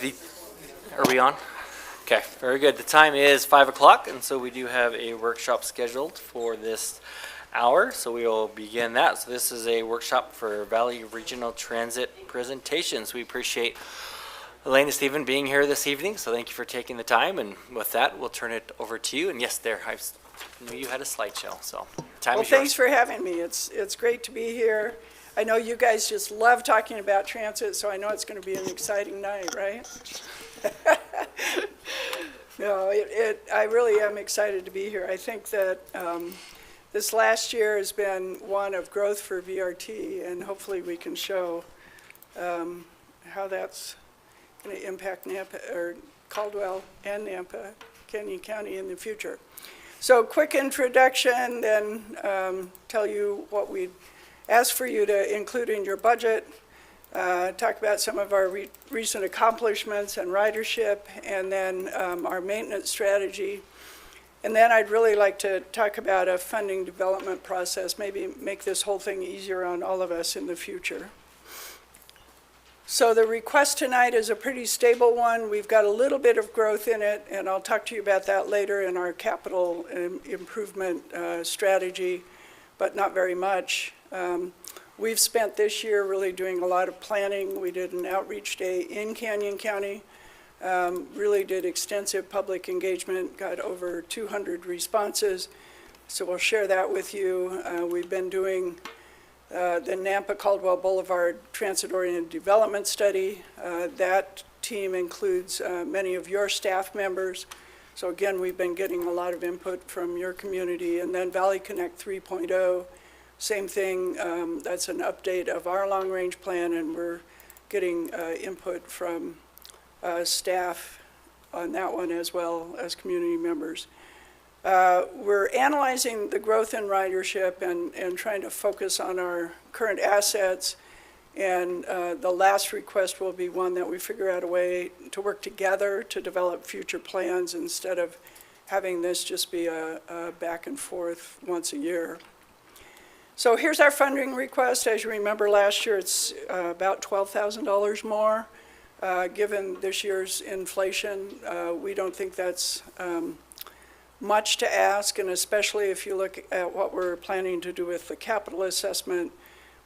The, are we on? Okay, very good. The time is 5 o'clock, and so we do have a workshop scheduled for this hour, so we will begin that. So this is a workshop for Valley Regional Transit presentations. We appreciate Elaine and Stephen being here this evening, so thank you for taking the time, and with that, we'll turn it over to you. And yes, there, I knew you had a slideshow, so time Well, is yours. thanks for having me. It's great to be here. I know you guys just love talking about transit, so I know it's going to be an exciting night, right? No, I really am excited to be here. I think that this last year has been one of growth for VRT, and hopefully we can show how that's going to impact Nampa, or Caldwell and Nampa, Canyon County in the future. So quick introduction, then tell you what we ask for you to include in your budget, talk about some of our recent accomplishments and ridership, and then our maintenance strategy. And then I'd really like to talk about a funding development process, maybe make this whole thing easier on all of us in the future. So the request tonight is a pretty stable one. We've got a little bit of growth in it, and I'll talk to you about that later in our capital improvement strategy, but not very much. We've spent this year really doing a lot of planning. We did an outreach day in Canyon County, really did extensive public engagement, got over 200 responses, so we'll share that with you. We've been doing the Nampa Caldwell Boulevard Transit-Oriented Development Study. That team includes many of your staff members. So again, we've been getting a lot of input from your community. And then Valley Connect 3.0, same thing. That's an update of our long-range plan, and we're getting input from staff on that one as well as community members. We're analyzing the growth in ridership and trying to focus on our current assets. And the last request will be one that we figure out a way to work together to develop future plans instead of having this just be a back and forth once a year. So here's our funding request. As you remember, last year it's about $12,000 more. Given this year's inflation, we don't think that's much to ask, and especially if you look at what we're planning to do with the capital assessment,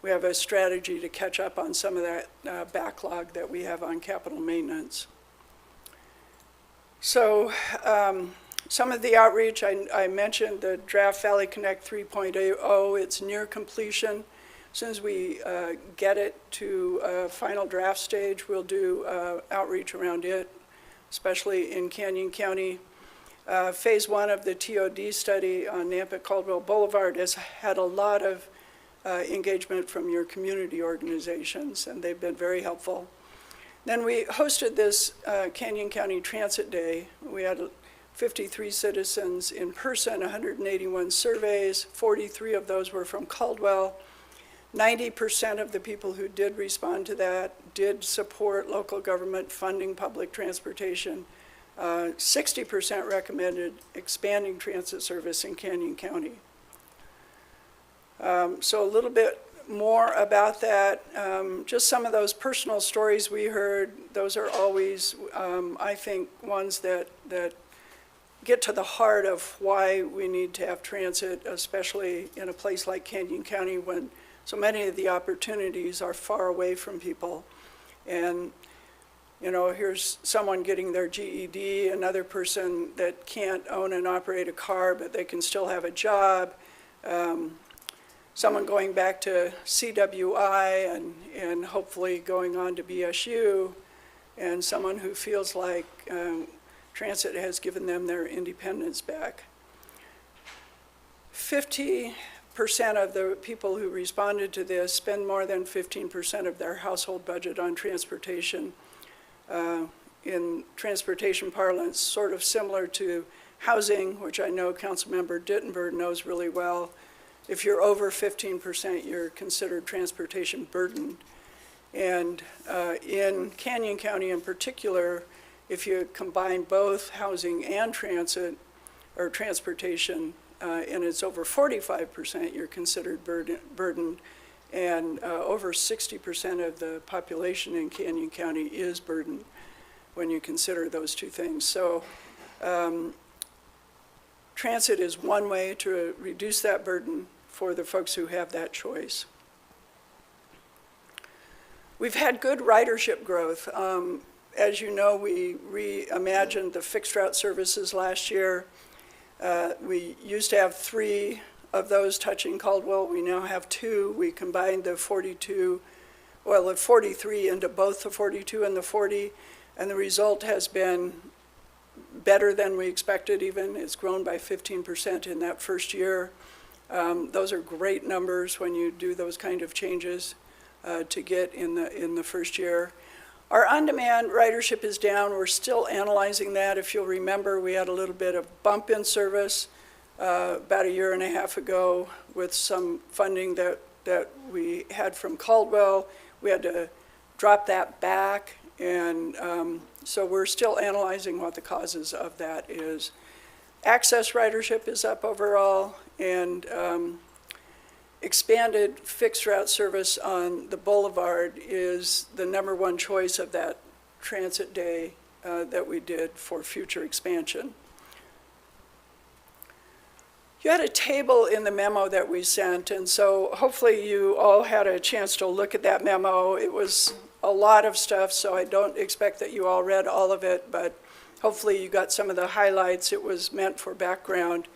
we have a strategy to catch up on some of that backlog that we have on capital maintenance. So some of the outreach, I mentioned the draft Valley Connect 3.0, it's near completion. As soon as we get it to final draft stage, we'll do outreach around it, especially in Canyon County. Phase 1 of the TOD study on Nampa Caldwell Boulevard has had a lot of engagement from your community organizations, and they've been very helpful. Then we hosted this Canyon County Transit Day. We had 53 citizens in person, 181 surveys, 43 of those were from Caldwell. 90% of the people who did respond to that did support local government funding public transportation. 60% recommended expanding transit service in Canyon County. So a little bit more about that. Just some of those personal stories we heard, those are always, I think, ones that get to the heart of why we need to have transit, especially in a place like Canyon County when so many of the opportunities are far away from people. And you know, here's someone getting their GED, another person that can't own and operate a car, but they can still have a job. Someone going back to CWI and hopefully going on to BSU, and someone who feels like transit has given them their independence back. 50% of the people who responded to this spend more than 15% of their household budget on transportation. In transportation parlance, sort of similar to housing, which I know Councilmember Dittenberg knows really well. If you're over 15%, you're considered transportation burdened. And in Canyon County in particular, if you combine both housing and transit, or transportation, and it's over 45%, you're considered burdened. And over 60% of the population in Canyon County is burdened. when you consider those two things. So transit is one way to reduce that burden for the folks who have that choice. We've had good ridership growth. As you know, we reimagined the fixed route services last year. We used to have 3 of those touching Caldwell. We now have 2. We combined the 43 into both the 42 and the 40, and the result has been better than we expected even. It's grown by 15% in that first year. Those are great numbers when you do those kind of changes to get in the first year. Our on-demand ridership is down. We're still analyzing that. If you'll remember, we had a little bit of bump in service about a year and a half ago with some funding that we had from Caldwell. We had to drop that back, and so we're still analyzing what the causes of that is. Access ridership is up overall, and expanded fixed route service on the boulevard is the #1 choice of that transit day that we did for future expansion. You had a table in the memo that we sent, and so hopefully you all had a chance to look at that memo. It was a lot of stuff, so I don't expect that you all read all of it, but hopefully you got some of the highlights. It was meant for background.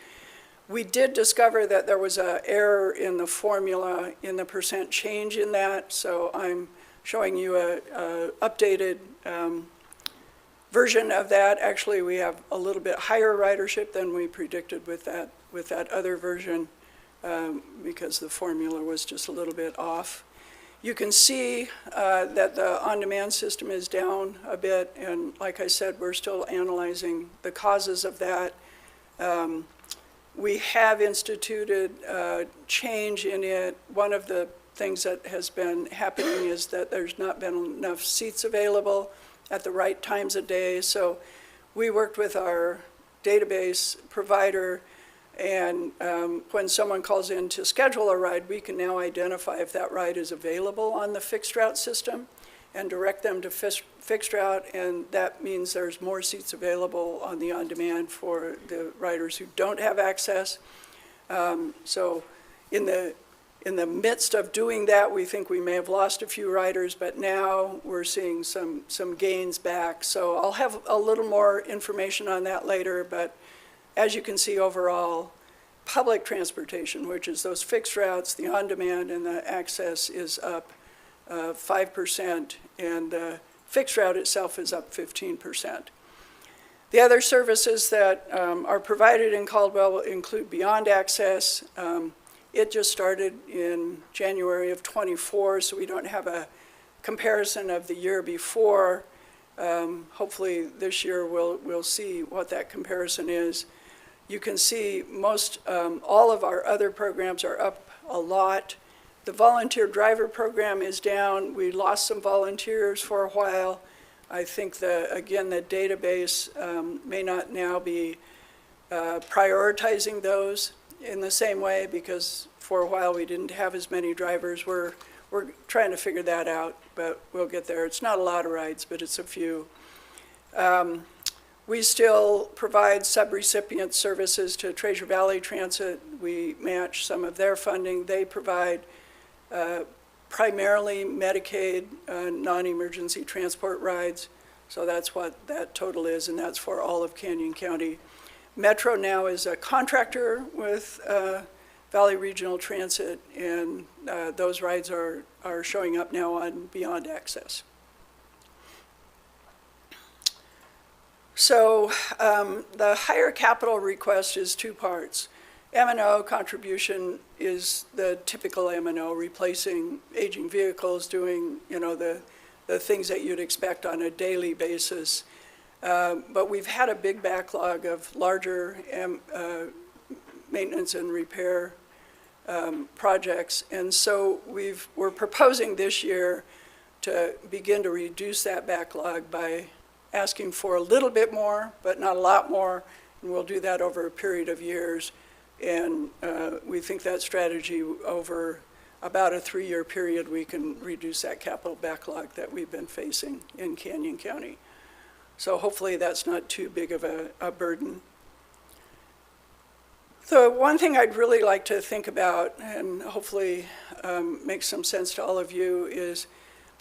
We did discover that there was an error in the formula in the percent change in that, so I'm showing you a updated version of that. Actually, we have a little bit higher ridership than we predicted with that other version because the formula was just a little bit off. You can see that the on-demand system is down a bit, and like I said, we're still analyzing the causes of that. We have instituted change in it. One of the things that has been happening is that there's not been enough seats available at the right times of day. So we worked with our database provider, and when someone calls in to schedule a ride, we can now identify if that ride is available on the fixed route system and direct them to fixed route, and that means there's more seats available on the on-demand for the riders who don't have access. So in the midst of doing that, we think we may have lost a few riders, but now we're seeing some gains back. So I'll have a little more information on that later, but as you can see overall, public transportation, which is those fixed routes, the on-demand and the access, is up 5%, and the fixed route itself is up 15%. The other services that are provided in Caldwell include Beyond Access. It just started in January of '24, so we don't have a comparison of the year before. Hopefully this year we'll see what that comparison is. You can see all of our other programs are up a lot. The volunteer driver program is down. We lost some volunteers for a while. I think again, the database may not now be prioritizing those in the same way, because for a while we didn't have as many drivers. We're trying to figure that out, but we'll get there. It's not a lot of rides, but it's a few. We still provide subrecipient services to Treasure Valley Transit. We match some of their funding. They provide primarily Medicaid non-emergency transport rides. So that's what that total is, and that's for all of Canyon County. Metro now is a contractor with Valley Regional Transit, and those rides are showing up now on Beyond Access. So the higher capital request is 2 parts. M&O contribution is the typical M&O, replacing aging vehicles, doing the things that you'd expect on a daily basis. But we've had a big backlog of larger maintenance and repair projects, and so we're proposing this year to begin to reduce that backlog by asking for a little bit more, but not a lot more, and we'll do that over a period of years. And we think that strategy, over about a 3-year period, we can reduce that capital backlog that we've been facing in Canyon County. So hopefully that's not too big of a burden. The one thing I'd really like to think about, and hopefully make some sense to all of you, is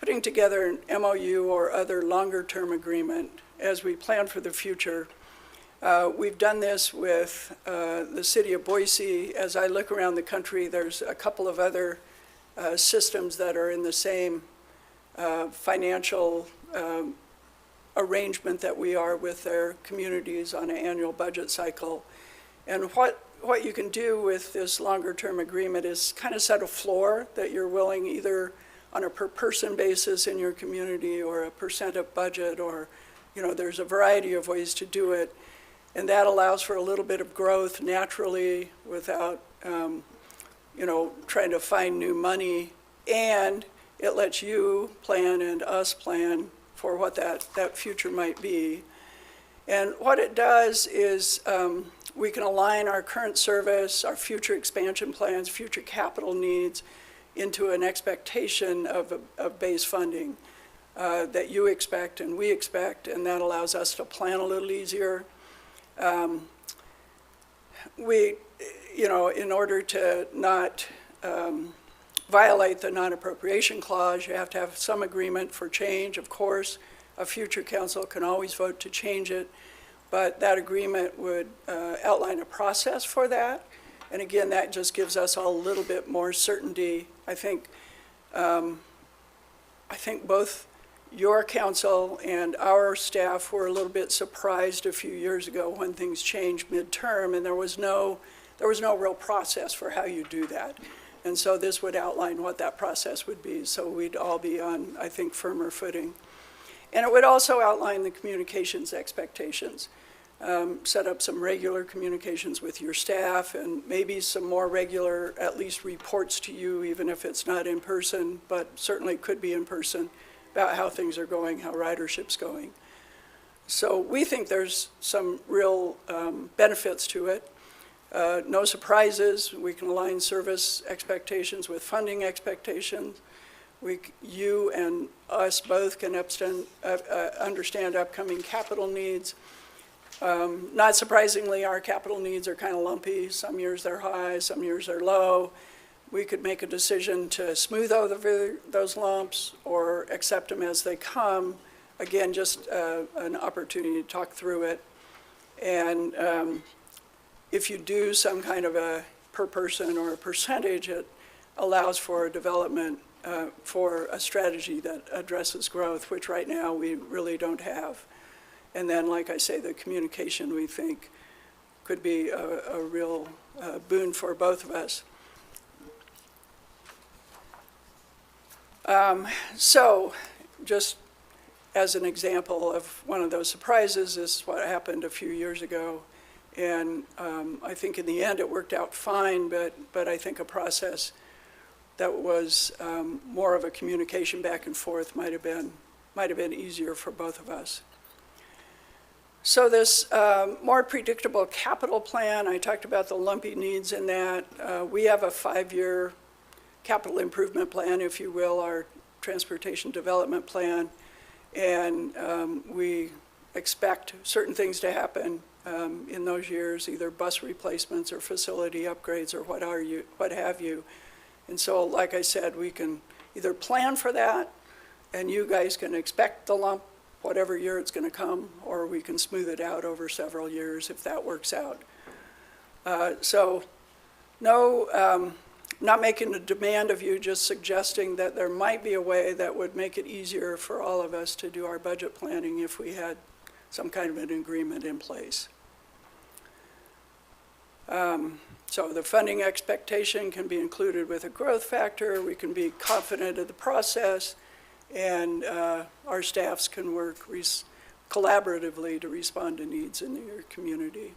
putting together an MOU or other longer-term agreement as we plan for the future. We've done this with the city of Boise. As I look around the country, there's a couple of other systems that are in the same financial arrangement that we are with their communities on an annual budget cycle. And what you can do with this longer-term agreement is kind of set a floor that you're willing, either on a per-person basis in your community or a percent of budget, or, there's a variety of ways to do it. And that allows for a little bit of growth naturally without, trying to find new money. And it lets you plan and us plan for what that future might be. And what it does is we can align our current service, our future expansion plans, future capital needs into an expectation of base funding that you expect and we expect, and that allows us to plan a little easier. In order to not violate the non-appropriation clause, you have to have some agreement for change. Of course, a future council can always vote to change it, but that agreement would outline a process for that. And again, that just gives us all a little bit more certainty. I think both your council and our staff were a little bit surprised a few years ago when things changed midterm, and there was no real process for how you do that. And so this would outline what that process would be, so we'd all be on, I think, firmer footing. And it would also outline the communications expectations, set up some regular communications with your staff, and maybe some more regular, at least reports to you, even if it's not in person, but certainly could be in person, about how things are going, how ridership's going. So we think there's some real benefits to it. No surprises. We can align service expectations with funding expectations. You and us both can understand upcoming capital needs. Not surprisingly, our capital needs are kind of lumpy. Some years they're high, some years they're low. We could make a decision to smooth over those lumps or accept them as they come. Again, just an opportunity to talk through it. And if you do some kind of a per person or a percentage, it allows for a development for a strategy that addresses growth, which right now we really don't have. And then, like I say, the communication we think could be a real boon for both of us. So just as an example of one of those surprises, this is what happened a few years ago. And I think in the end it worked out fine, but I think a process that was more of a communication back and forth might have been easier for both of us. So this more predictable capital plan, I talked about the lumpy needs in that. We have a 5-year capital improvement plan, if you will, our transportation development plan, and we expect certain things to happen in those years, either bus replacements or facility upgrades or what have you. And so, like I said, we can either plan for that, and you guys can expect the lump whatever year it's going to come, or we can smooth it out over several years if that works out. So no, not making a demand of you, just suggesting that there might be a way that would make it easier for all of us to do our budget planning if we had some kind of an agreement in place. So the funding expectation can be included with a growth factor. We can be confident of the process, and our staffs can work collaboratively to respond to needs in your community.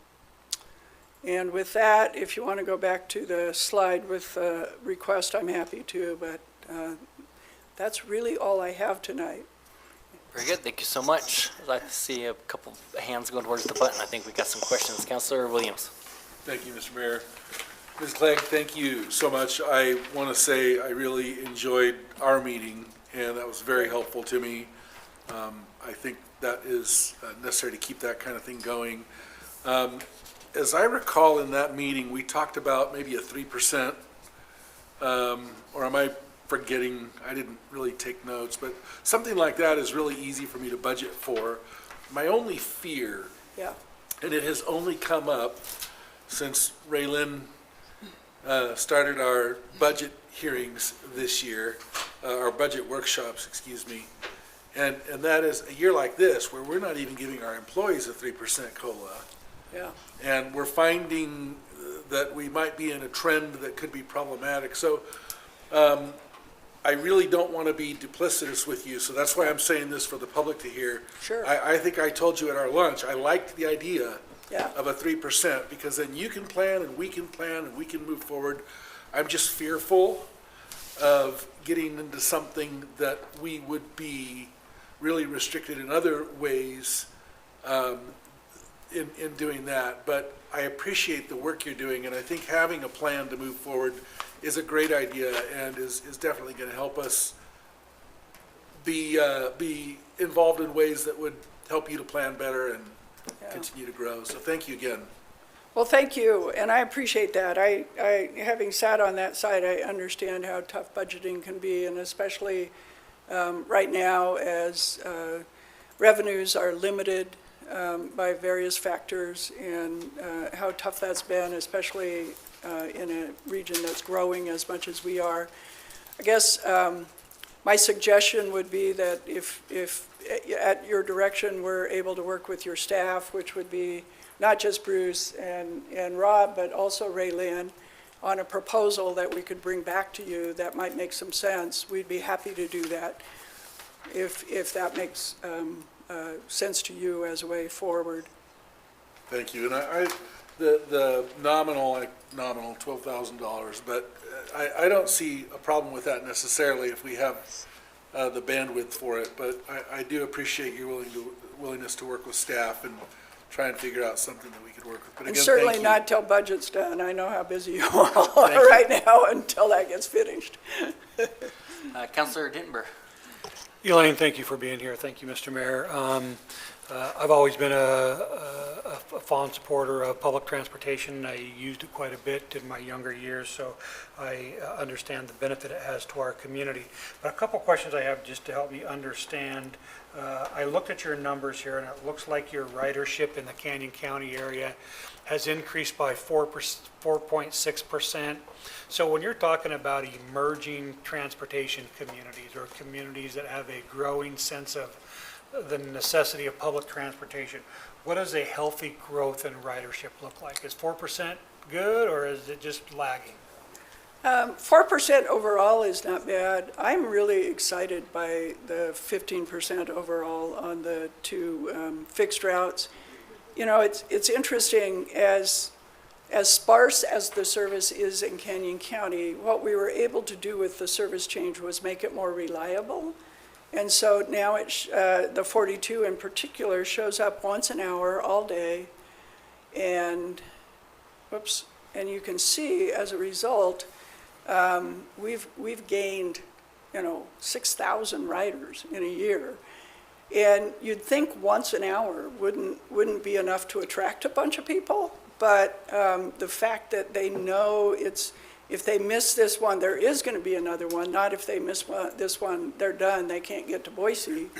And with that, if you want to go back to the slide with the request, I'm happy to, but that's really all I have tonight. Very good. Thank you so much. I'd like to see a couple hands going towards the button. I think we got some questions. Councilor Williams. Thank you, Mr. Mayor. Ms. Clegg, thank you so much. I want to say I really enjoyed our meeting, and that was very helpful to me. I think that is necessary to keep that kind of thing going. As I recall in that meeting, we talked about maybe a 3%, or am I forgetting? I didn't really take notes, but something like that is really easy for me to budget for. My only fear, Yeah, and it has only come up since Raylyn started our budget hearings this year, our budget workshops, excuse me, and that is a year like this where we're not even giving our employees a 3% COLA. yeah. And we're finding that we might be in a trend that could be problematic. So I really don't want to be duplicitous with you, so that's why I'm saying this for the public to hear. Sure. I think I told you at our lunch, I liked the idea Yeah. of a 3%, because then you can plan and we can move forward. I'm just fearful of getting into something that we would be really restricted in other ways in doing that. But I appreciate the work you're doing, and I think having a plan to move forward is a great idea and is definitely going to help us be involved in ways that would help you to plan better and Yeah. continue to grow. So thank you again. Well, thank you, and I appreciate that. Having sat on that side, I understand how tough budgeting can be, and especially right now as revenues are limited by various factors, and how tough that's been, especially in a region that's growing as much as we are. I guess my suggestion would be that if at your direction, we're able to work with your staff, which would be not just Bruce and Rob, but also Raylyn, on a proposal that we could bring back to you that might make some sense. We'd be happy to do that if that makes sense to you as a way forward. Thank you. And the nominal $12,000, but I don't see a problem with that necessarily if we have the bandwidth for it. But I do appreciate your willingness to work with staff and try and figure out something that we could work with. But And again, certainly thank you. not till budget's done. I know how busy you all are right now until that gets finished. Councilor Dittenber. Elaine, thank you for being here. Thank you, Mr. Mayor. I've always been a fond supporter of public transportation. I used it quite a bit in my younger years, so I understand the benefit it has to our community. But a couple questions I have just to help me understand. I looked at your numbers here, and it looks like your ridership in the Canyon County area has increased by 4.6%. So when you're talking about emerging transportation communities or communities that have a growing sense of the necessity of public transportation, what does a healthy growth in ridership look like? Is 4% good, or is it just lagging? 4% overall is not bad. I'm really excited by the 15% overall on the two fixed routes. You know, it's interesting, as sparse as the service is in Canyon County, what we were able to do with the service change was make it more reliable. And so now the 42 in particular shows up once an hour all day, and you can see as a result, we've gained, 6,000 riders in a year. And you'd think once an hour wouldn't be enough to attract a bunch of people, but the fact that they know if they miss this one, there is going to be another one. Not if they miss this one, they're done, they can't get to Boise.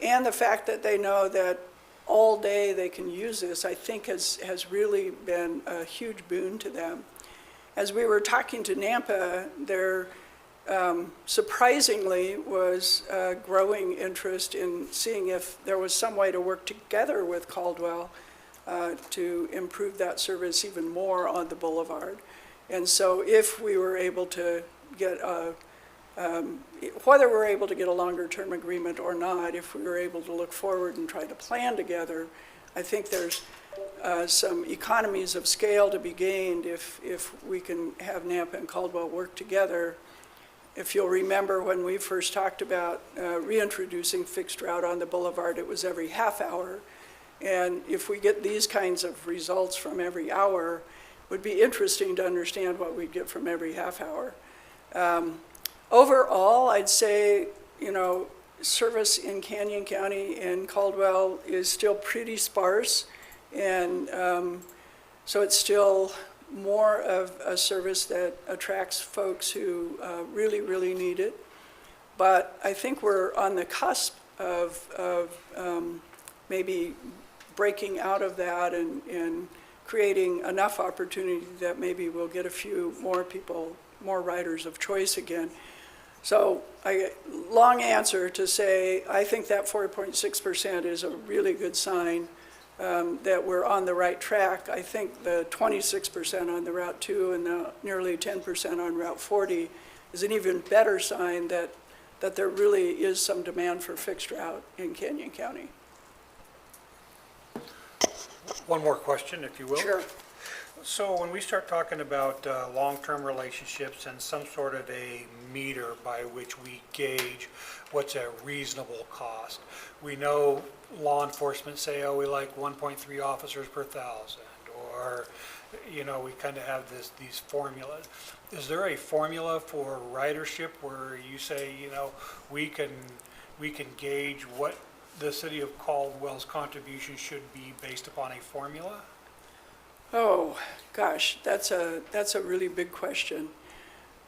And the fact that they know that all day they can use this, I think has really been a huge boon to them. As we were talking to Nampa, there surprisingly was a growing interest in seeing if there was some way to work together with Caldwell to improve that service even more on the boulevard. And so if we were able to get whether we're able to get a longer term agreement or not, if we were able to look forward and try to plan together, I think there's some economies of scale to be gained if we can have Nampa and Caldwell work together. If you'll remember, when we first talked about reintroducing fixed route on the boulevard, it was every half hour. And if we get these kinds of results from every hour, it would be interesting to understand what we'd get from every half hour. Overall, I'd say, service in Canyon County and Caldwell is still pretty sparse, and so it's still more of a service that attracts folks who really, really need it. But I think we're on the cusp of maybe breaking out of that and creating enough opportunity that maybe we'll get a few more people, more riders of choice again. So long answer to say, I think that 4.6% is a really good sign that we're on the right track. I think the 26% on the Route 2 and the nearly 10% on Route 40 is an even better sign that there really is some demand for fixed route in Canyon County. One more question, if you will. Sure. So when we start talking about long-term relationships and some sort of a meter by which we gauge what's a reasonable cost, we know law enforcement say, oh, we like 1.3 officers per thousand, or, you know, we kind of have these formulas. Is there a formula for ridership where you say, you know, we can gauge what the city of Caldwell's contribution should be based upon a formula? Oh, gosh, that's a really big question.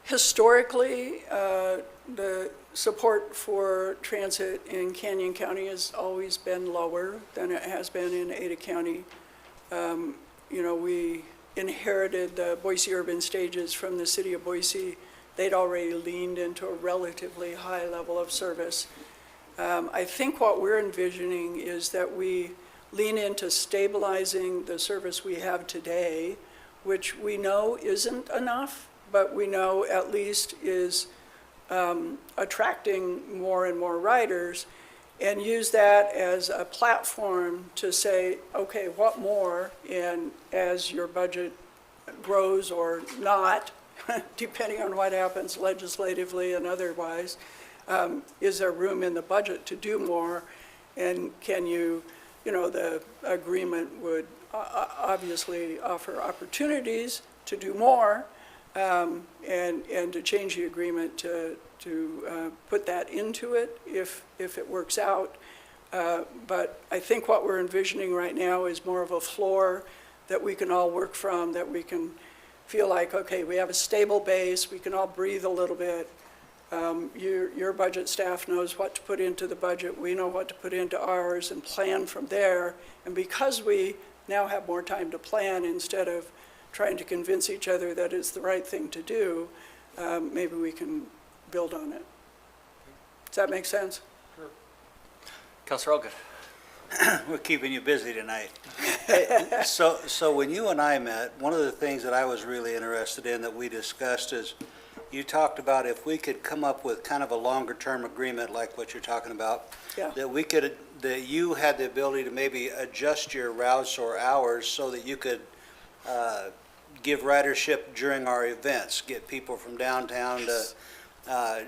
Historically, the support for transit in Canyon County has always been lower than it has been in Ada County. You know, we inherited the Boise urban stages from the city of Boise. They'd already leaned into a relatively high level of service. I think what we're envisioning is that we lean into stabilizing the service we have today, which we know isn't enough, but we know at least is attracting more and more riders, and use that as a platform to say, okay, what more? And as your budget grows or not, depending on what happens legislatively and otherwise, is there room in the budget to do more? And can you know, the agreement would obviously offer opportunities to do more, and to change the agreement to put that into it if it works out. But I think what we're envisioning right now is more of a floor that we can all work from, that we can feel like, okay, we have a stable base, we can all breathe a little bit. Your budget staff knows what to put into the budget, we know what to put into ours, and plan from there. And because we now have more time to plan instead of trying to convince each other that it's the right thing to do, maybe we can build on it. Does that make sense? Sure. Councilor Allgood. We're keeping you busy tonight. So when you and I met, one of the things that I was really interested in that we discussed is you talked about if we could come up with kind of a longer-term agreement like what you're talking about, Yeah. that you had the ability to maybe adjust your routes or hours so that you could give ridership during our events, get people from downtown to,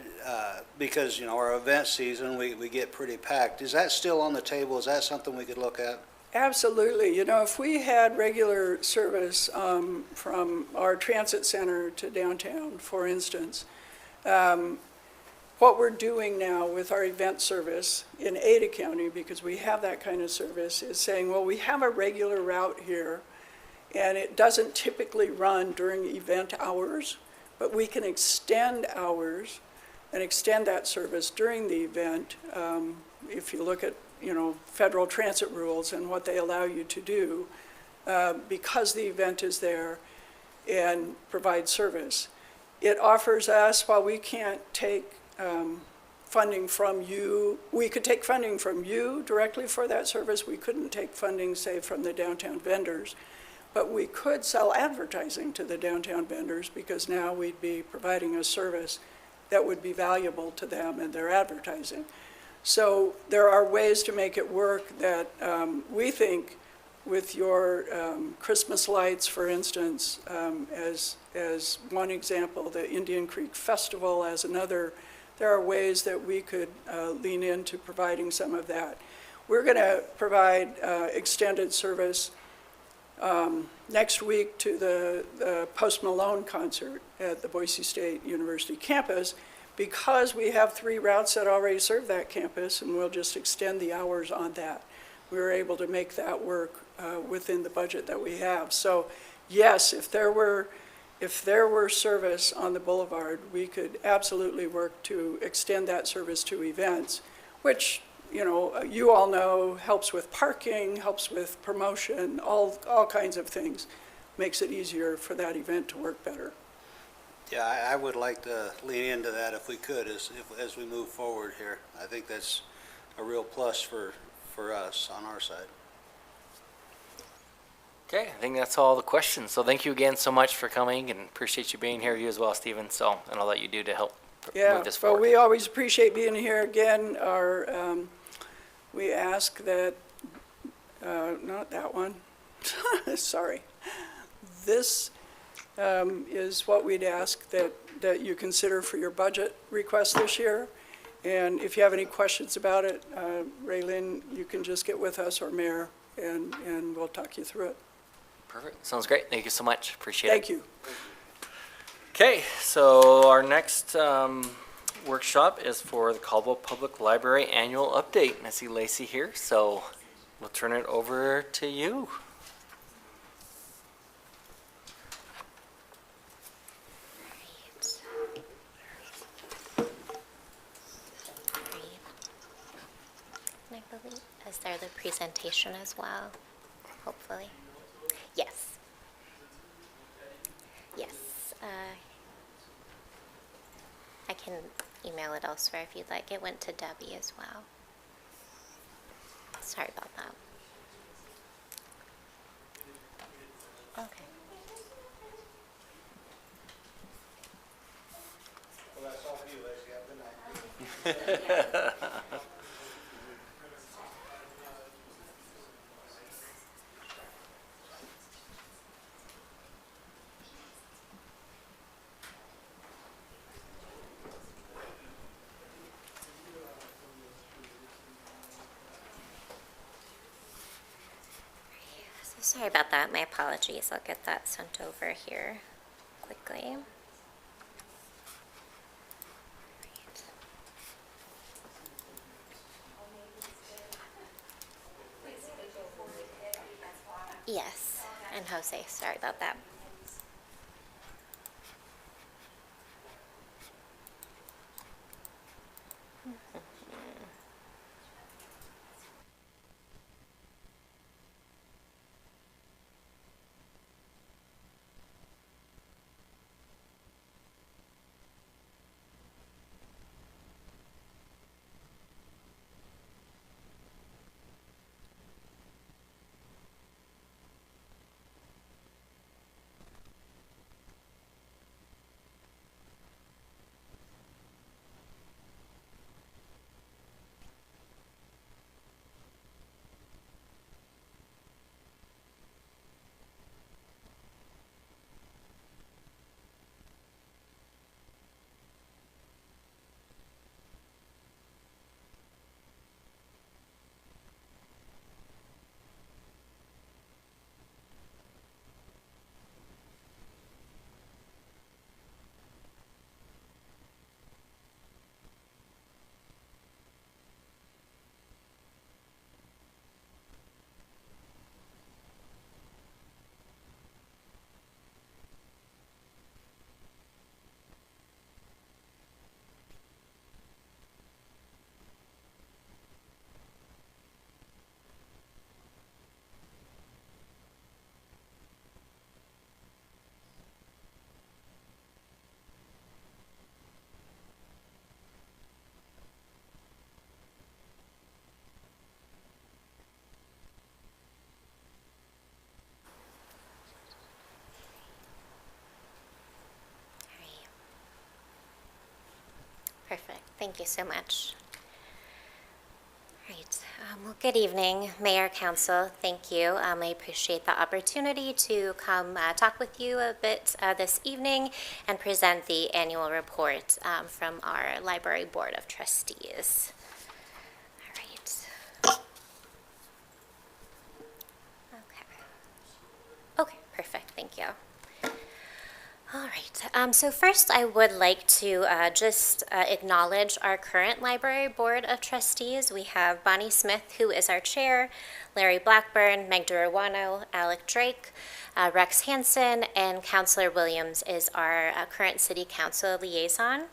because, you know, our event season, we get pretty packed. Is that still on the table? Is that something we could look at? Absolutely. You know, if we had regular service from our transit center to downtown, for instance, what we're doing now with our event service in Ada County, because we have that kind of service, is saying, well, we have a regular route here, and it doesn't typically run during event hours, but we can extend hours and extend that service during the event. If you look at, you know, federal transit rules and what they allow you to do, because the event is there and provide service. It offers us, while we can't take funding from you, we could take funding from you directly for that service. We couldn't take funding, say, from the downtown vendors, but we could sell advertising to the downtown vendors, because now we'd be providing a service that would be valuable to them and their advertising. So there are ways to make it work that we think, with your Christmas lights, for instance, as one example, the Indian Creek Festival as another, there are ways that we could lean into providing some of that. We're going to provide extended service next week to the Post Malone concert at the Boise State University campus, because we have 3 routes that already serve that campus, and we'll just extend the hours on that, we were able to make that work within the budget that we have. So yes, if there were service on the boulevard, we could absolutely work to extend that service to events, which, you all know, helps with parking, helps with promotion, all kinds of things. Makes it easier for that event to work better. Yeah, I would like to lean into that if we could, as we move forward here. I think that's a real plus for us on our side. Okay, I think that's all the questions. So thank you again so much for coming, and appreciate you being here, you as well, Stephen, and all that you do to help Yeah, move this well, forward. we always appreciate being here again. We ask that, not that one, sorry. This is what we'd ask that you consider for your budget request this year. And if you have any questions about it, Raylene, you can just get with us or Mayor, and we'll talk you through it. Perfect, sounds great. Thank you so much, appreciate it. Thank you. Okay, so our next workshop is for the Caldwell Public Library Annual Update. And I see Lacey here, so we'll turn it over to you. I believe, is there the presentation as well? Hopefully. Yes. Yes. I can email it elsewhere if you'd like. It went to Debbie as well. Sorry about that. Okay. Well, that's all for you, Lacey. Have a good night. So sorry about that. My apologies. I'll get that sent over here quickly. Yes, and Jose, sorry about that. Perfect. Thank you so much. All right. Well, good evening, Mayor, Council. Thank you. I appreciate the opportunity to come talk with you a bit this evening and present the annual report from our Library Board of Trustees. All right. Okay. Okay, perfect. Thank you. All right. So first, I would like to just acknowledge our current Library Board of Trustees. We have Bonnie Smith, who is our chair, Larry Blackburn, Meg Duruano, Alec Drake, Rex Hansen, and Councillor Williams is our current City Council liaison.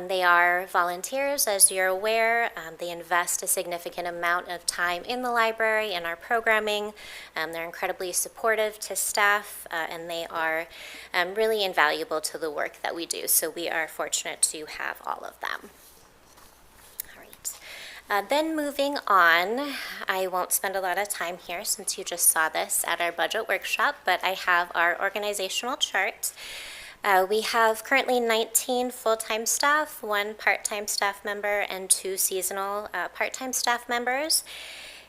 They are volunteers, as you're aware. They invest a significant amount of time in the library and our programming. They're incredibly supportive to staff, and they are really invaluable to the work that we do. So we are fortunate to have all of them. All right. Then moving on, I won't spend a lot of time here since you just saw this at our budget workshop, but I have our organizational chart. We have currently 19 full-time staff, 1 part-time staff member, and 2 seasonal part-time staff members.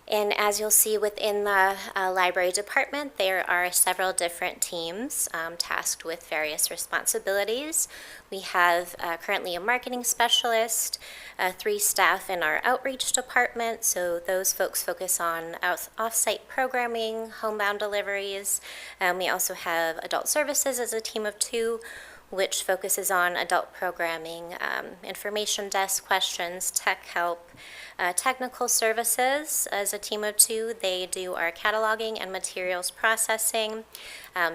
And as you'll see within the library department, there are several different teams tasked with various responsibilities. We have currently a marketing specialist, 3 staff in our outreach department, so those folks focus on off-site programming, homebound deliveries. We also have adult services as a team of 2, which focuses on adult programming, information desk questions, tech help. Technical services as a team of 2, they do our cataloging and materials processing.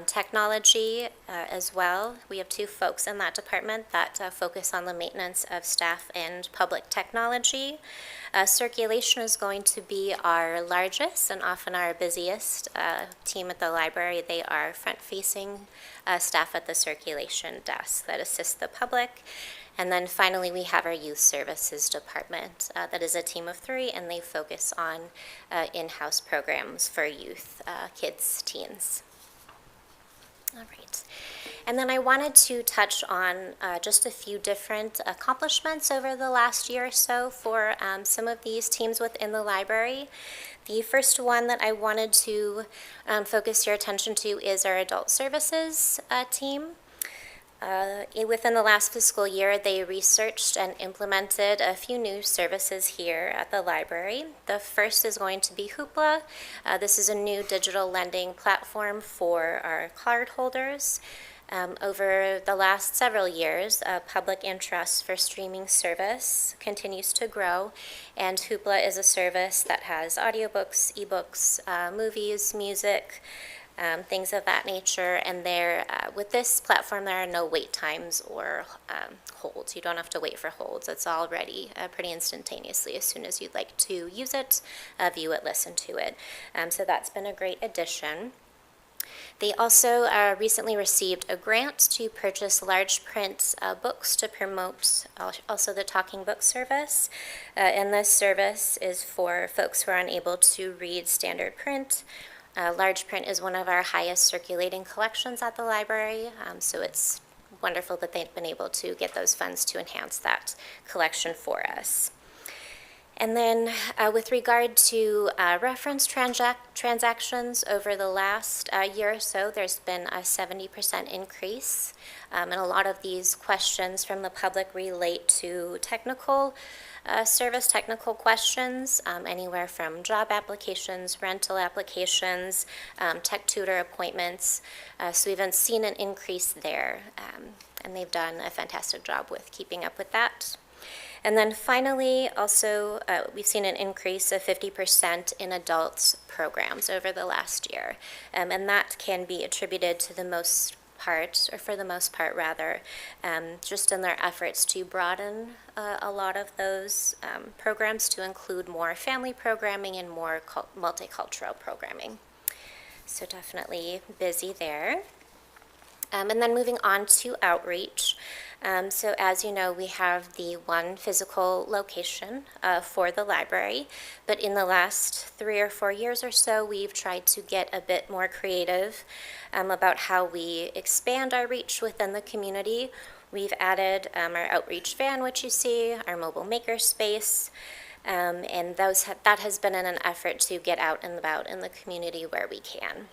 Technology as well, we have 2 folks in that department that focus on the maintenance of staff and public technology. Circulation is going to be our largest and often our busiest team at the library. They are front-facing staff at the circulation desk that assist the public. And then finally, we have our youth services department. That is a team of 3, and they focus on in-house programs for youth, kids, teens. All right. And then I wanted to touch on just a few different accomplishments over the last year or so for some of these teams within the library. The first one that I wanted to focus your attention to is our adult services team. Within the last fiscal year, they researched and implemented a few new services here at the library. The first is going to be Hoopla. This is a new digital lending platform for our card holders. Over the last several years, public interest for streaming service continues to grow, and Hoopla is a service that has audiobooks, ebooks, movies, music, things of that nature. And there, with this platform, there are no wait times or holds. You don't have to wait for holds. It's all ready pretty instantaneously as soon as you'd like to use it, view it, listen to it. So that's been a great addition. They also recently received a grant to purchase large print books to promote also the Talking Book service. And this service is for folks who are unable to read standard print. Large print is one of our highest circulating collections at the library, so it's wonderful that they've been able to get those funds to enhance that collection for us. And then with regard to reference transactions over the last year or so, there's been a 70% increase. And a lot of these questions from the public relate to technical technical questions, anywhere from job applications, rental applications, tech tutor appointments. So we've seen an increase there, and they've done a fantastic job with keeping up with that. And then finally, also, we've seen an increase of 50% in adults programs over the last year. And that can be attributed to the most part, or for the most part rather, just in their efforts to broaden a lot of those programs to include more family programming and more multicultural programming. So definitely busy there. And then moving on to outreach. So as you know, we have the one physical location for the library, but in the last 3 or 4 years or so, we've tried to get a bit more creative about how we expand our reach within the community. We've added our outreach van, which you see, our mobile maker space, and that has been in an effort to get out and about in the community where we can.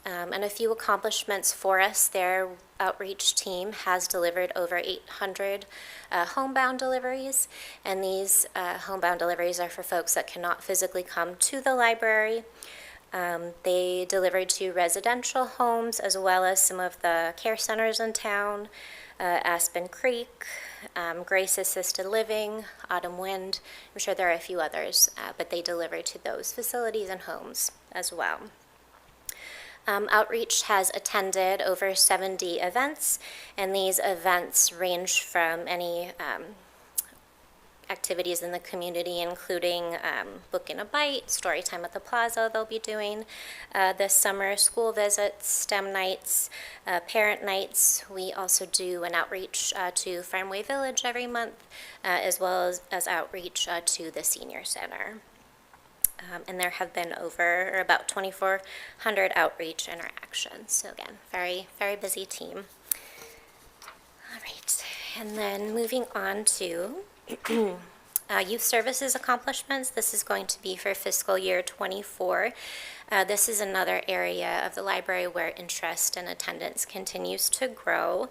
And a few accomplishments for us. Their outreach team has delivered over 800 homebound deliveries, and these homebound deliveries are for folks that cannot physically come to the library. They deliver to residential homes as well as some of the care centers in town, Aspen Creek, Grace Assisted Living, Autumn Wind. I'm sure there are a few others, but they deliver to those facilities and homes as well. Outreach has attended over 70 events, and these events range from any activities in the community, including Book in a Bite, Story Time at the Plaza they'll be doing this summer, school visits, STEM nights, parent nights. We also do an outreach to Farmway Village every month, as well as outreach to the senior center. And there have been about 2,400 outreach interactions. So again, very, very busy team. All right, and then moving on to youth services accomplishments. This is going to be for fiscal year '24. This is another area of the library where interest and attendance continues to grow.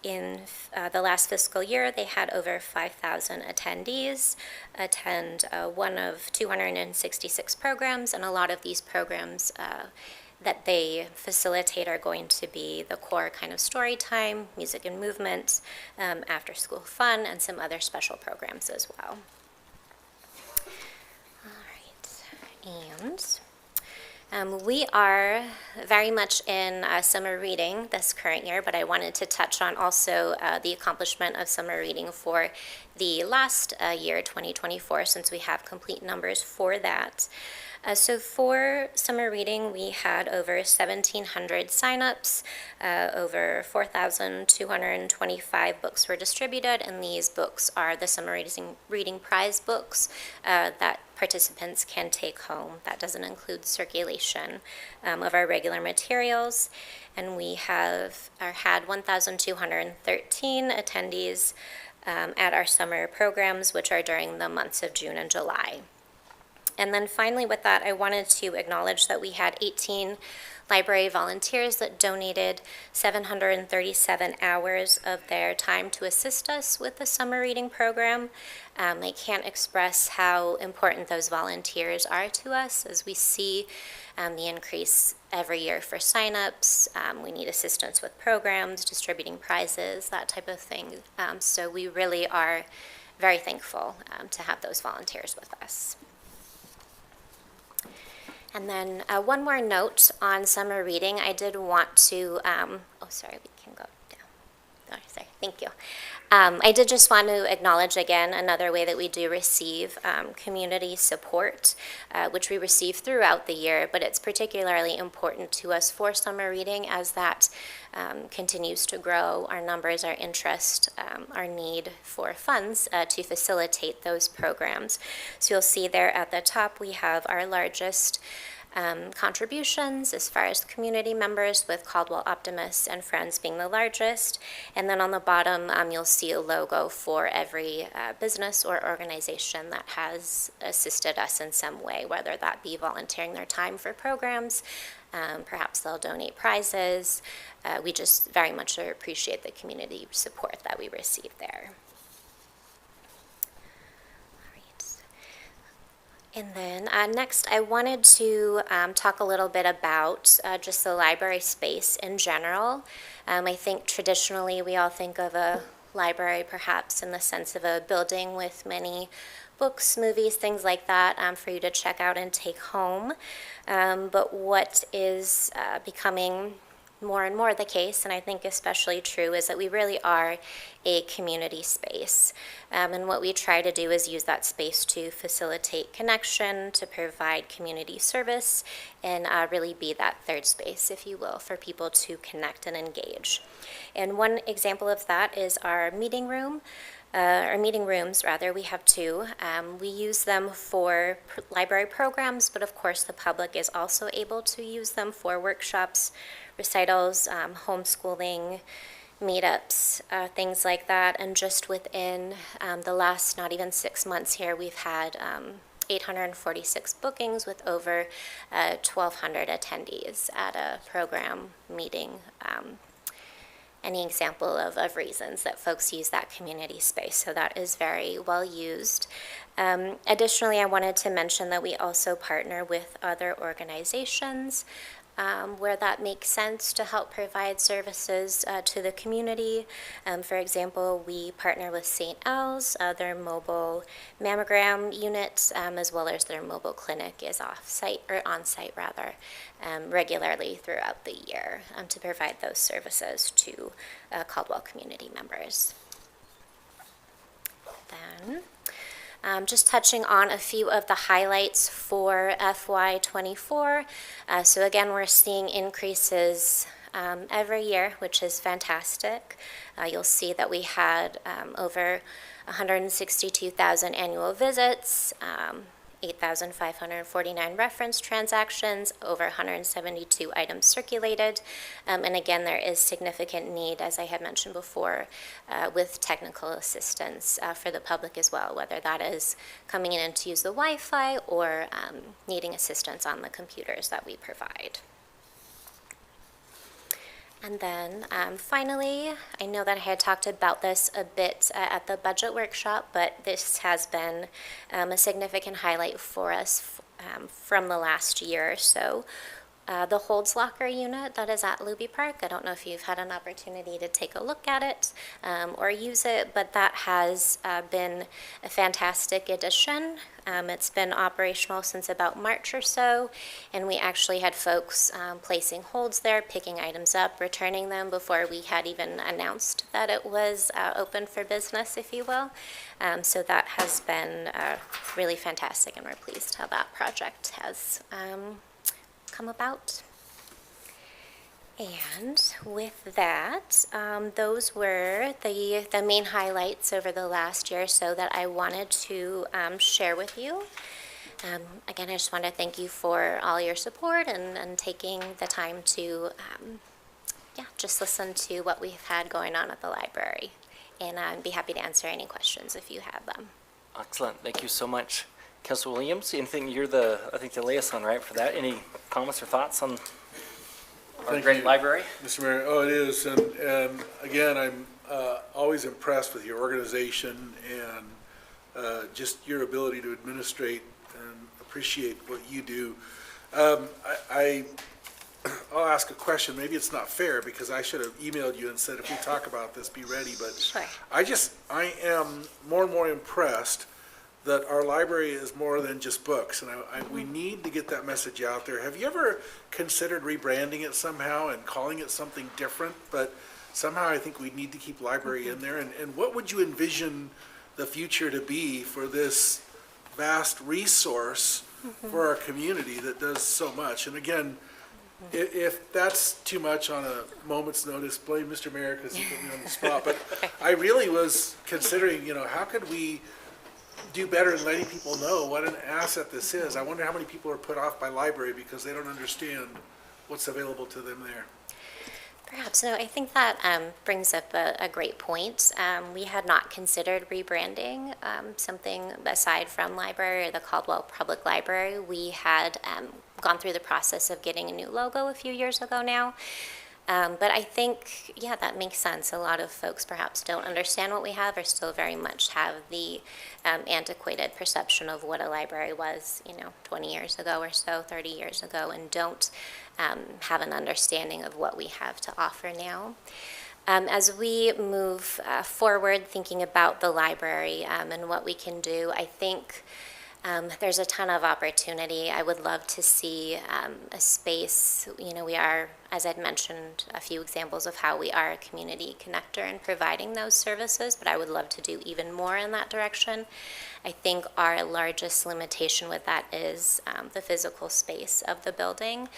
In the last fiscal year, they had over 5,000 attendees attend one of 266 programs, and a lot of these programs that they facilitate are going to be the core kind of story time, music and movement, after school fun, and some other special programs as well. All right, and we are very much in summer reading this current year, but I wanted to touch on also the accomplishment of summer reading for the last year, 2024, since we have complete numbers for that. So for summer reading, we had over 1,700 signups, over 4,225 books were distributed, and these books are the summer reading prize books that participants can take home. That doesn't include circulation of our regular materials, and we had 1,213 attendees at our summer programs, which are during the months of June and July. And then finally with that, I wanted to acknowledge that we had 18 library volunteers that donated 737 hours of their time to assist us with the summer reading program. I can't express how important those volunteers are to us as we see the increase every year for signups. We need assistance with programs, distributing prizes, that type of thing. So we really are very thankful to have those volunteers with us. And then one more note on summer reading. I did want to, sorry, we can go down. Oh, sorry, thank you. I did just want to acknowledge again another way that we do receive community support, which we receive throughout the year, but it's particularly important to us for summer reading as that continues to grow, our numbers, our interest, our need for funds to facilitate those programs. So you'll see there at the top we have our largest contributions as far as community members, with Caldwell Optimists and Friends being the largest. And then on the bottom, you'll see a logo for every business or organization that has assisted us in some way, whether that be volunteering their time for programs, perhaps they'll donate prizes. We just very much appreciate the community support that we receive there. And then next, I wanted to talk a little bit about just the library space in general. I think traditionally we all think of a library perhaps in the sense of a building with many books, movies, things like that for you to check out and take home. But what is becoming more and more the case, and I think especially true, is that we really are a community space. And what we try to do is use that space to facilitate connection, to provide community service, and really be that third space, if you will, for people to connect and engage. And one example of that is our meeting room. Or meeting rooms, rather, we have two. We use them for library programs, but of course the public is also able to use them for workshops, recitals, homeschooling, meetups, things like that. And just within the last not even 6 months here, we've had 846 bookings with over 1,200 attendees at a program meeting any example of reasons that folks use that community space. So that is very well used. Additionally, I wanted to mention that we also partner with other organizations where that makes sense to help provide services to the community. For example, we partner with St. L's, their mobile mammogram unit, as well as their mobile clinic is off-site, or on-site rather, regularly throughout the year to provide those services to Caldwell community members. Then, just touching on a few of the highlights for FY24. So again, we're seeing increases every year, which is fantastic. You'll see that we had over 162,000 annual visits, 8,549 reference transactions, over 172 items circulated. And again, there is significant need, as I had mentioned before, with technical assistance for the public as well, whether that is coming in to use the Wi-Fi or needing assistance on the computers that we provide. And then finally, I know that I had talked about this a bit at the budget workshop, but this has been a significant highlight for us from the last year or so. The Holds Locker unit that is at Luby Park, I don't know if you've had an opportunity to take a look at it or use it, but that has been a fantastic addition. It's been operational since about March or so, and we actually had folks placing holds there, picking items up, returning them before we had even announced that it was open for business, if you will. So that has been really fantastic, and we're pleased how that project has come about. And with that, those were the main highlights over the last year or so that I wanted to share with you. Again, I just want to thank you for all your support and taking the time to just listen to what we've had going on at the library. And I'd be happy to answer any questions if you have them. Excellent. Thank you so much. Councilor Williams, anything, you're I think the liaison, right, for that? Any comments or thoughts on our Thank great you, library? Mr. Mayor, oh, it is, and again, I'm always impressed with your organization and just your ability to administrate and appreciate what you do. I'll ask a question, maybe it's not fair, because I should have emailed you and said, if we talk about this, be ready, but Sure. I am more and more impressed that our library is more than just books, and we need to get that message out there. Have you ever considered rebranding it somehow and calling it something different? But somehow I think we need to keep library in there. And what would you envision the future to be for this vast resource for our community that does so much? And again, if that's too much on a moment's notice, blame Mr. Mayor because he put me on the spot. But I really was considering, how could we do better in letting people know what an asset this is. I wonder how many people are put off by library because they don't understand what's available to them there. Perhaps. No, I think that brings up a great point. We had not considered rebranding something aside from library or the Caldwell Public Library. We had gone through the process of getting a new logo a few years ago now. But I think, that makes sense. A lot of folks perhaps don't understand what we have or still very much have the antiquated perception of what a library was, 20 years ago or so, 30 years ago, and don't have an understanding of what we have to offer now. As we move forward thinking about the library and what we can do, I think there's a ton of opportunity. I would love to see a space, we are, as I'd mentioned, a few examples of how we are a community connector in providing those services, but I would love to do even more in that direction. I think our largest limitation with that is the physical space of the building.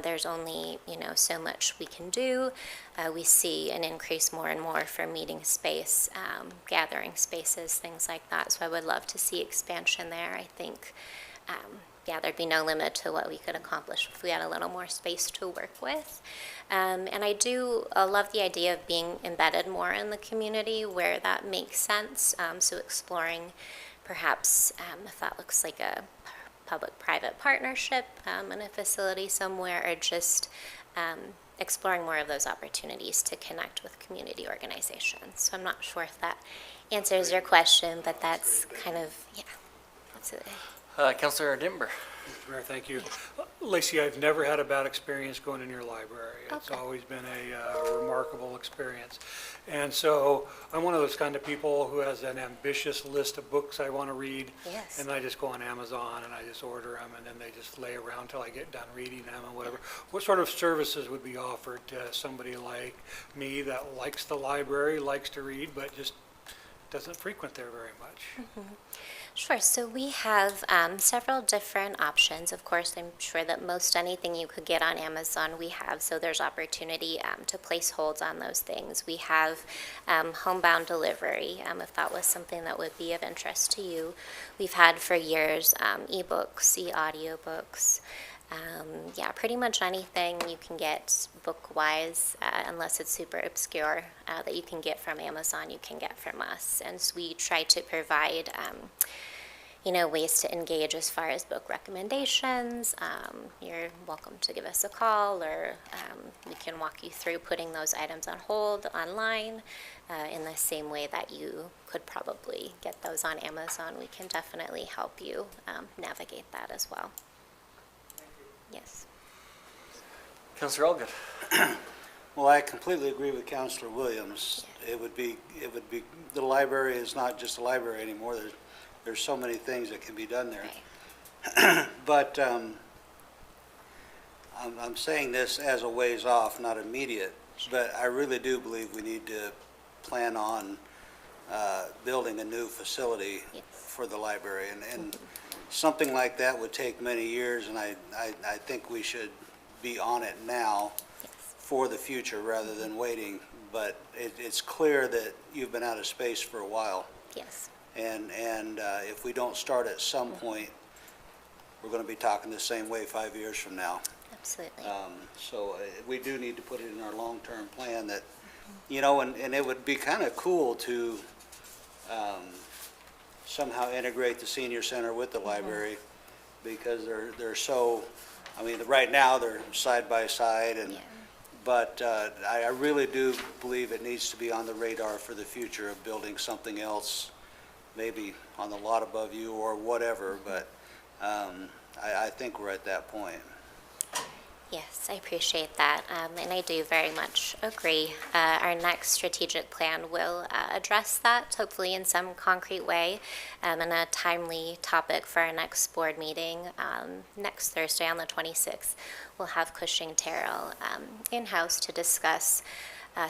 There's only, so much we can do. We see an increase more and more for meeting space, gathering spaces, things like that. So I would love to see expansion there. I think, there'd be no limit to what we could accomplish if we had a little more space to work with. And I do love the idea of being embedded more in the community where that makes sense. So exploring perhaps if that looks like a public-private partnership in a facility somewhere, or just exploring more of those opportunities to connect with community organizations. So I'm not sure if that answers your question, but that's kind of, yeah, that's it. Councilor Dimber. Mr. Mayor, thank you. Lacey, I've never had a bad experience going in your library. It's Okay. always been a remarkable experience. And so I'm one of those kind of people who has an ambitious list of books I want to read. Yes. And I just go on Amazon and I just order them, and then they just lay around till I get done reading them and whatever. What sort of services would be offered to somebody like me that likes the library, likes to read, but just doesn't frequent there very much? Sure. So we have several different options. Of course, I'm sure that most anything you could get on Amazon we have. So there's opportunity to place holds on those things. We have homebound delivery, if that was something that would be of interest to you. We've had for years ebooks, e-audiobooks. Yeah, pretty much anything you can get book-wise, unless it's super obscure, that you can get from Amazon, you can get from us. And so we try to provide, ways to engage as far as book recommendations. You're welcome to give us a call, or we can walk you through putting those items on hold online in the same way that you could probably get those on Amazon. We can definitely help you navigate that as well. Yes. Councilor Allgood. Well, I completely agree with Councilor Williams. It would be, the library is not just a library anymore. There's so many things that can be done there. Right. But I'm saying this as a ways off, not immediate, but I really do believe we need to plan on building a new facility Yes. for the library. And something like that would take many years, and I think we should be on it now Yes. for the future rather than waiting. But it's clear that you've been out of space for a while. Yes. And if we don't start at some point, we're going to be talking the same way 5 years from now. Absolutely. So we do need to put it in our long-term plan that, and it would be kind of cool to somehow integrate the senior center with the library, because they're so, right now they're side by side, and Yeah. but I really do believe it needs to be on the radar for the future of building something else, maybe on the lot above you or whatever, but I think we're at that point. Yes, I appreciate that, and I do very much agree. Our next strategic plan will address that, hopefully in some concrete way, and a timely topic for our next board meeting next Thursday on the 26th. We'll have Cushing Terrell in-house to discuss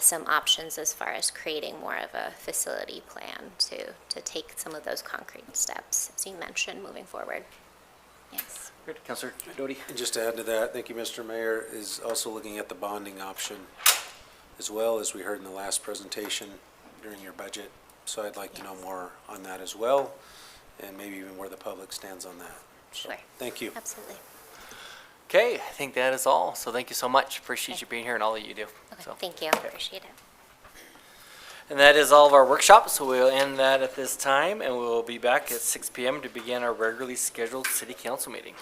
some options as far as creating more of a facility plan to take some of those concrete steps, as you mentioned, moving forward. Yes. Good. Councilor Doty. And just to add to that, thank you, Mr. Mayor, is also looking at the bonding option as well, as we heard in the last presentation during your budget. So I'd like to know more on that as well, and maybe even where the public stands on that. So, Sure. thank you. Absolutely. Okay, I think that is all. So thank you so much. Appreciate you being here and all that you do. Okay, So, thank you. okay. Appreciate it. And that is all of our workshops. So we'll end that at this time, and we'll be back at 6 p.m. to begin our regularly scheduled city council meeting.